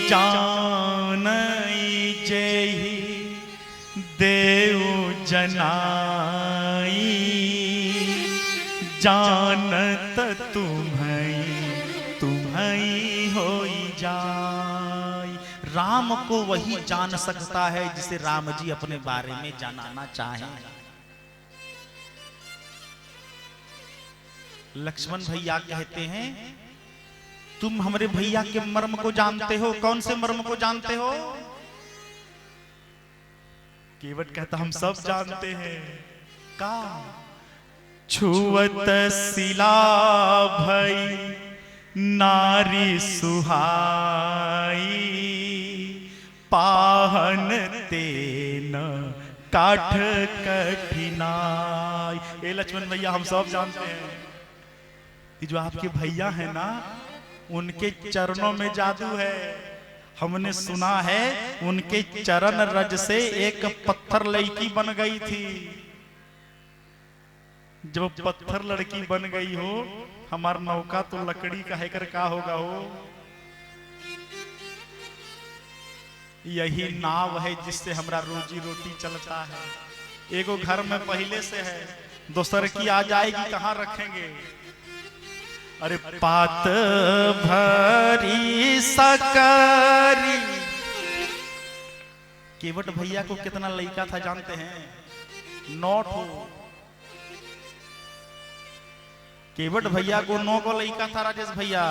जानई जेहि देव जनाई, जानत तुम्हें होई जाय। राम को वही जान सकता है जिसे राम जी अपने बारे में जानना चाहें। लक्ष्मण भैया कहते हैं तुम हमारे भैया के मर्म को जानते हो। कौन से मर्म को जानते हो? केवट कहता हम सब जानते हैं। का छुअत सिला भई नारी सुहाई, पाहन तेन काठ कठिनाई। ए लक्ष्मण भैया हम सब जानते हैं कि जो आपके भैया है ना उनके चरणों में जादू है। हमने सुना है उनके चरण रज से एक पत्थर लड़की बन गई थी। जब पत्थर लड़की बन गई हो हमार नौका तो लकड़ी का हैकर का होगा हो। यही नाव है जिससे हमारा रोजी रोटी चलता है। एगो घर में पहले से है, दोसर की आ जाएगी कहाँ रखेंगे। अरे पात भरी सकरी। केवट भैया को कितना लड़का था जानते हैं? 9 ठो। केवट भैया को 9 को लड़का था। राजेश भैया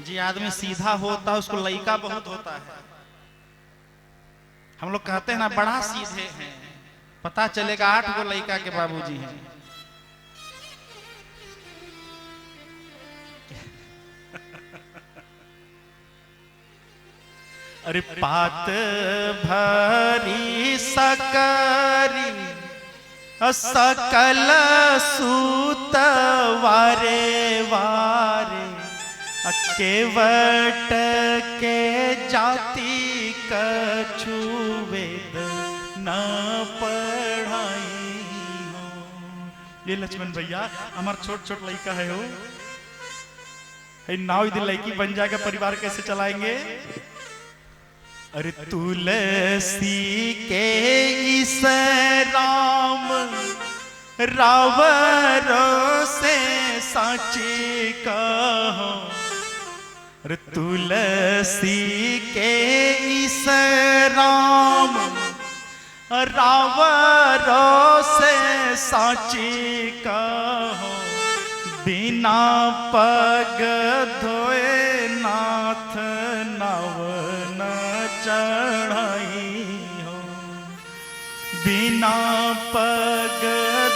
जी आदमी सीधा होता है उसको लड़का बहुत होता है। हम लोग कहते हैं ना बड़ा सीधे हैं, पता चलेगा 8 को लड़का के बाबूजी हैं। अरे पात भरी सकरी सकल सूत वारे वारे, केवट के जाति कछु वेद न पढ़ाई हो। ये लक्ष्मण भैया हमार छोट छोट लड़का है हो। नाव यदि लड़की बन जाएगा परिवार कैसे चलाएंगे? अरे तुलसी के इस राम रावर से साची कहो। अरे तुलसी के इस राम रावर से साची कहो, बिना पग धोए नाथ नव न चढ़ाई हो। बिना पग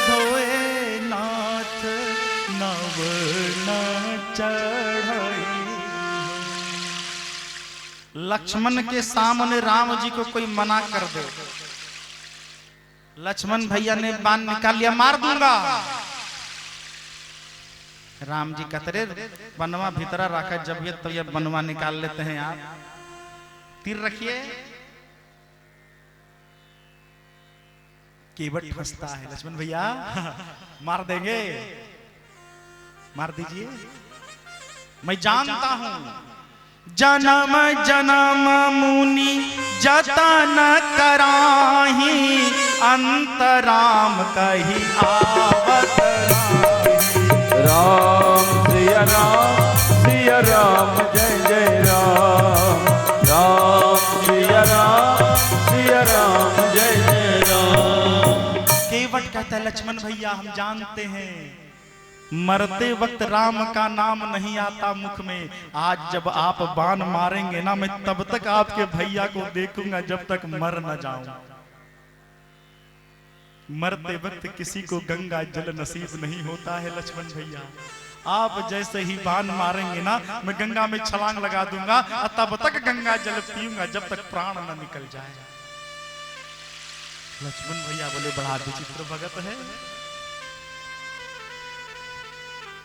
धोए नाथ नव न चढ़ाई। लक्ष्मण के सामने राम जी को कोई मना कर दे, लक्ष्मण भैया ने बाण निकाल लिया, मार दूंगा। राम जी कहते रे बनवा भीतरा रखा, जब ये तो ये बनवा निकाल लेते हैं आप। तीर रखिए। केवट फंसता है। लक्ष्मण भैया मार देंगे, मार दीजिए। मैं जानता हूं जन्म जन्म मुनि जतन कराही, अंतराम कही आवत राम सिया राम जय जय राम। राम सिया राम जय जय राम। केवट कहता है लक्ष्मण भैया हम जानते हैं मरते वक्त राम का नाम नहीं आता मुख में। आज जब आप बाण मारेंगे ना मैं तब तक आपके भैया को देखूंगा जब तक मर न जाऊं। मरते वक्त किसी को गंगा जल नसीब नहीं होता है लक्ष्मण भैया। आप जैसे ही बाण मारेंगे ना मैं गंगा में छलांग लगा दूंगा और तब तक गंगा जल पीऊंगा जब तक प्राण न निकल जाए। लक्ष्मण भैया बोले बड़ा विचित्र भगत है।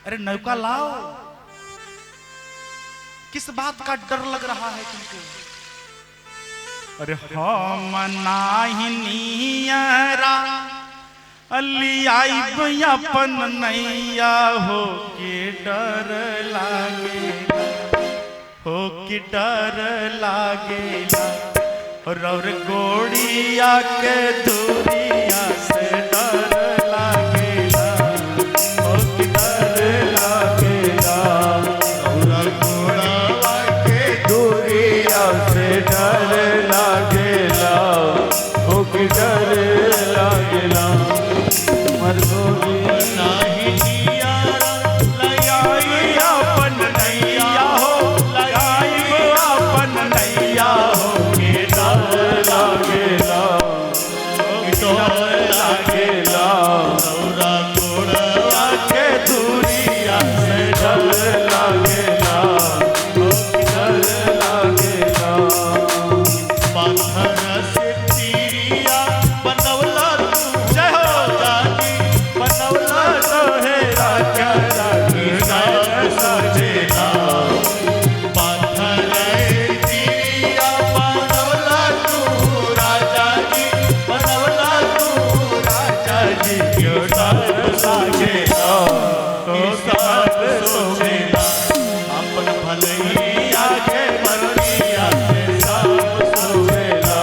अरे नौका लाओ, किस बात का डर लग रहा है तुमको? अरे हम नाही नियरा अली अपन नैया हो के डर लागे हो कि डर लागेला और गोड़िया के दूरिया से डर लागेला हो कि डर लागेला और घोड़ा के दूरिया से डर लागेला हो कि डर लागेला मर गोरी नाही नियारा लगाई अपन नैया हो लगाई अपन नैया हो के डर लागेला डर लागेला दौरा गोड़ा के दूरिया से डर लागेला हो कि डर लागेला पाथर से तीरिया बनवला तू जय हो जागी बनवला तो है राजा जागी सब सजेला पाथर से तीरिया बनवला तू राजा जी बनवला तू राजा जी क्यों डर लागेला तो सब सोचेला अपन भलैया के मरिया से सब सोचेला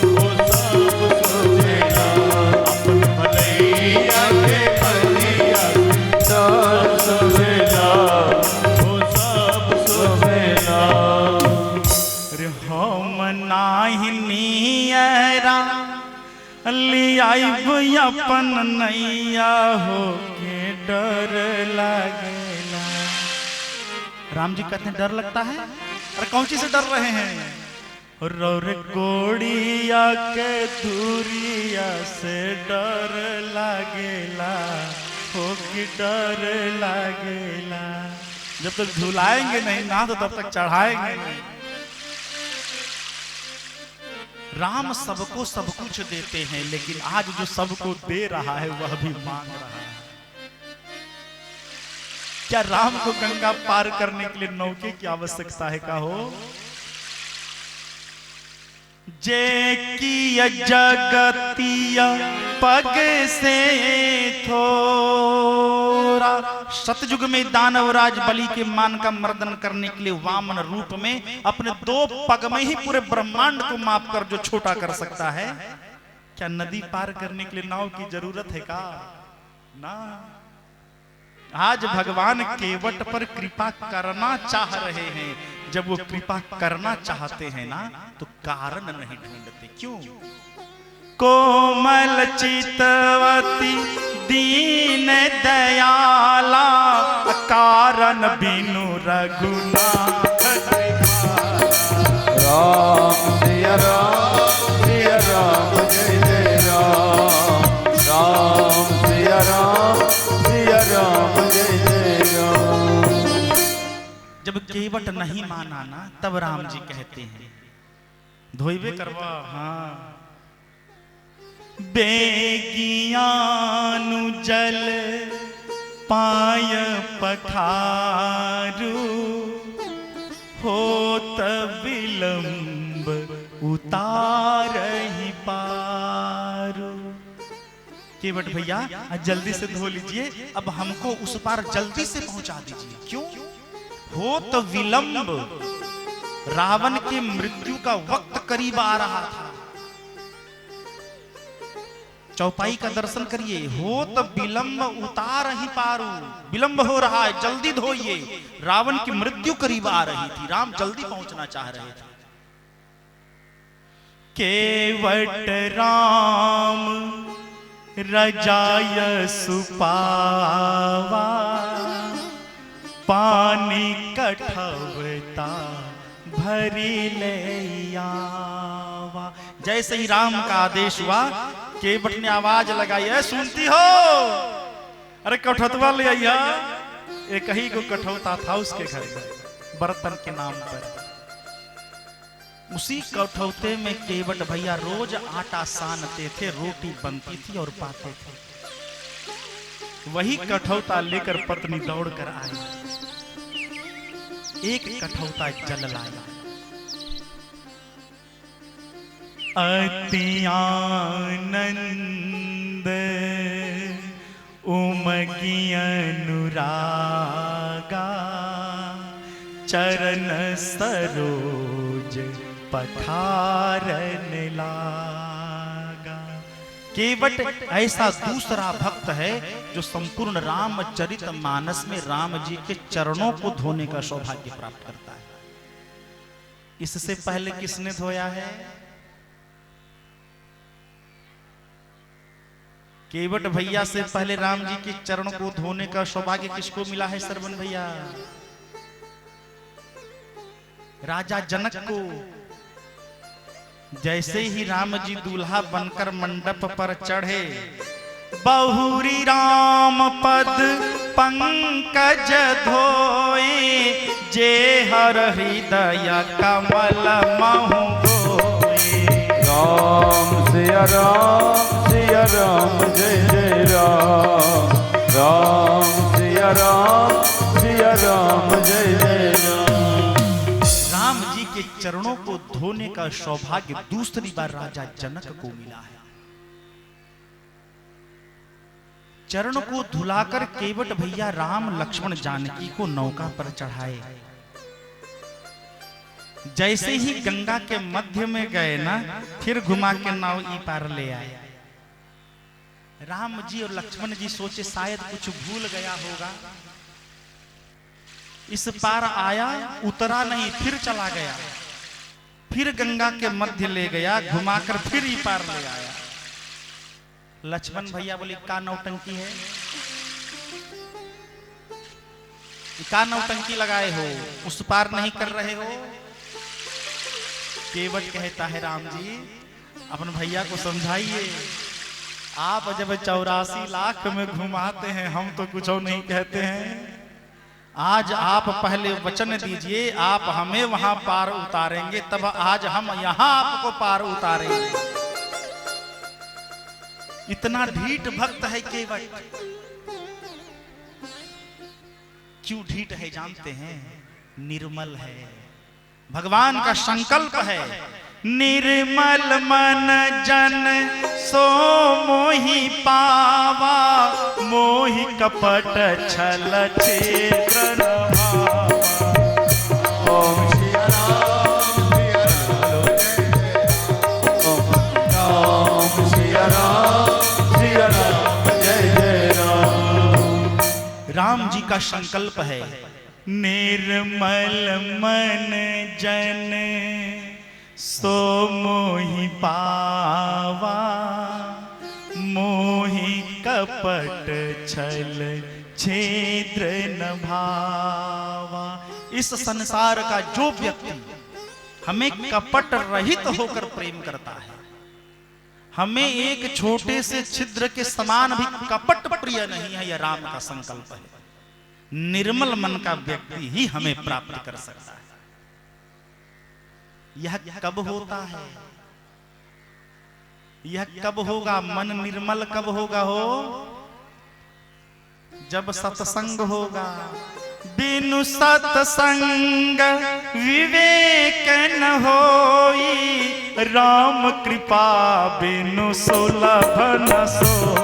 वो सब सोचेला अपन भलैया के मरिया से डर सवेला वो सब सवेला अरे हम नाही नियरा लियाइब अपन नैया हो के डर लागेला। राम जी कहते हैं डर लगता है, अरे कौन चीज से डर रहे हैं? रौर गोड़िया के दूरिया से डर लागेला हो कि डर लागेला। जब तक झुलाएंगे नहीं ना तो तब तक चढ़ाएंगे नहीं। राम सबको सब कुछ देते हैं, लेकिन आज जो सबको दे रहा है वह भी मांग रहा है। क्या राम को गंगा पार करने के लिए नौके की आवश्यकता है का हो? जे की जगतिया पग से थोरा। सतयुग में दानवराज बलि के मान का मर्दन करने के लिए वामन रूप में अपने 2 पग में ही पूरे ब्रह्मांड को माप कर जो छोटा कर सकता है। क्या नदी पार करने के लिए नाव की जरूरत है का? ना। आज भगवान केवट पर कृपा करना चाह रहे हैं। जब वो कृपा करना चाहते हैं ना तो कारण नहीं ढूंढते। क्यों? कोमल चितवती दीन दयाला कारण बिनु रघुनाथ राम सिया राम जय जय राम राम सिया राम जय जय राम। जब केवट नहीं माना ना तब राम जी कहते हैं धोइबे करवा। हाँ बेगियानु जल पाय पखारू होत विलंब उतार ही पारू। केवट भैया जल्दी से धो लीजिए, अब हमको उस पार जल्दी से पहुंचा दीजिए। क्यों? हो तो विलंब, रावण की मृत्यु का वक्त करीब आ रहा था। चौपाई का दर्शन करिए। हो तो विलंब उतार ही पारू, विलंब हो रहा है, जल्दी धोइए। रावण की मृत्यु करीब आ रही थी, राम जल्दी पहुंचना चाह रहे थे। केवट राम रजाय सुपावा पानी कठवता भरी ले आवा। जैसे ही राम का आदेश हुआ केवट ने आवाज लगाई, है सुनती हो? अरे कठौतवा ले आइया। एक ही को कठौता था उसके घर में बर्तन के नाम पर। उसी कठौते में केवट भैया रोज आटा सानते थे, रोटी बनती थी और पाते थे। वही कठौता लेकर पत्नी दौड़ कर आई, एक कठौता जल लाया। अति आनंद उमगी अनुरागा चरण सरोज पठारन लागा। केवट ऐसा दूसरा भक्त है जो संपूर्ण रामचरित मानस में राम जी के चरणों को धोने का सौभाग्य प्राप्त करता है। इससे पहले किसने धोया है? केवट भैया से पहले राम जी के चरण को धोने का सौभाग्य किसको मिला है? श्रवण भैया, राजा जनक को। जैसे ही राम जी दूल्हा बनकर मंडप पर चढ़े, बहुरी राम पद पंकज धोए, जे हर हृदय कमल महु गोए। राम सिया राम जय जय राम। राम सिया राम जय जय राम। राम जी के चरणों को धोने का सौभाग्य दूसरी बार राजा जनक को मिला है। चरण को धुलाकर केवट भैया राम लक्ष्मण जानकी को नौका पर चढ़ाए। जैसे ही गंगा के मध्य में गए ना, फिर घुमा के नाव ई पार ले आए। राम जी और लक्ष्मण जी सोचे शायद कुछ भूल गया होगा, इस पार आया, उतरा नहीं, फिर चला गया, फिर गंगा के मध्य ले गया, घुमाकर फिर ई पार ले आया। लक्ष्मण भैया बोले का नौटंकी है, का नौटंकी लगाए हो, उस पार नहीं कर रहे हो। केवट कहता है राम जी अपन भैया को समझाइए, आप जब 84 लाख में घुमाते हैं हम तो कुछ और नहीं कहते हैं। आज आप पहले वचन दीजिए आप हमें वहां पार उतारेंगे, तब आज हम यहां आपको पार उतारेंगे। इतना ढीठ भक्त है केवट। क्यों ढीठ है जानते हैं? निर्मल है, भगवान का संकल्प है, निर्मल मन जन सो मोहि पावा, मोहि कपट छल छेत्र न भावा। ओम सिया राम सिया राम जय जय राम। राम जी का संकल्प है, निर्मल मन जन सो मोहि पावा, मोहि कपट छल छेद्र न भावा। इस संसार का जो व्यक्ति हमें कपट रहित होकर प्रेम करता है, हमें एक छोटे से छिद्र के समान भी कपट प्रिय नहीं है, यह राम का संकल्प है। निर्मल मन का व्यक्ति ही हमें प्राप्त कर सकता है। यह कब होता है? यह कब होगा? मन निर्मल कब होगा हो? जब सत्संग होगा। बिनु सत्संग विवेक न होई, राम कृपा बिनु सुलभ न सोई।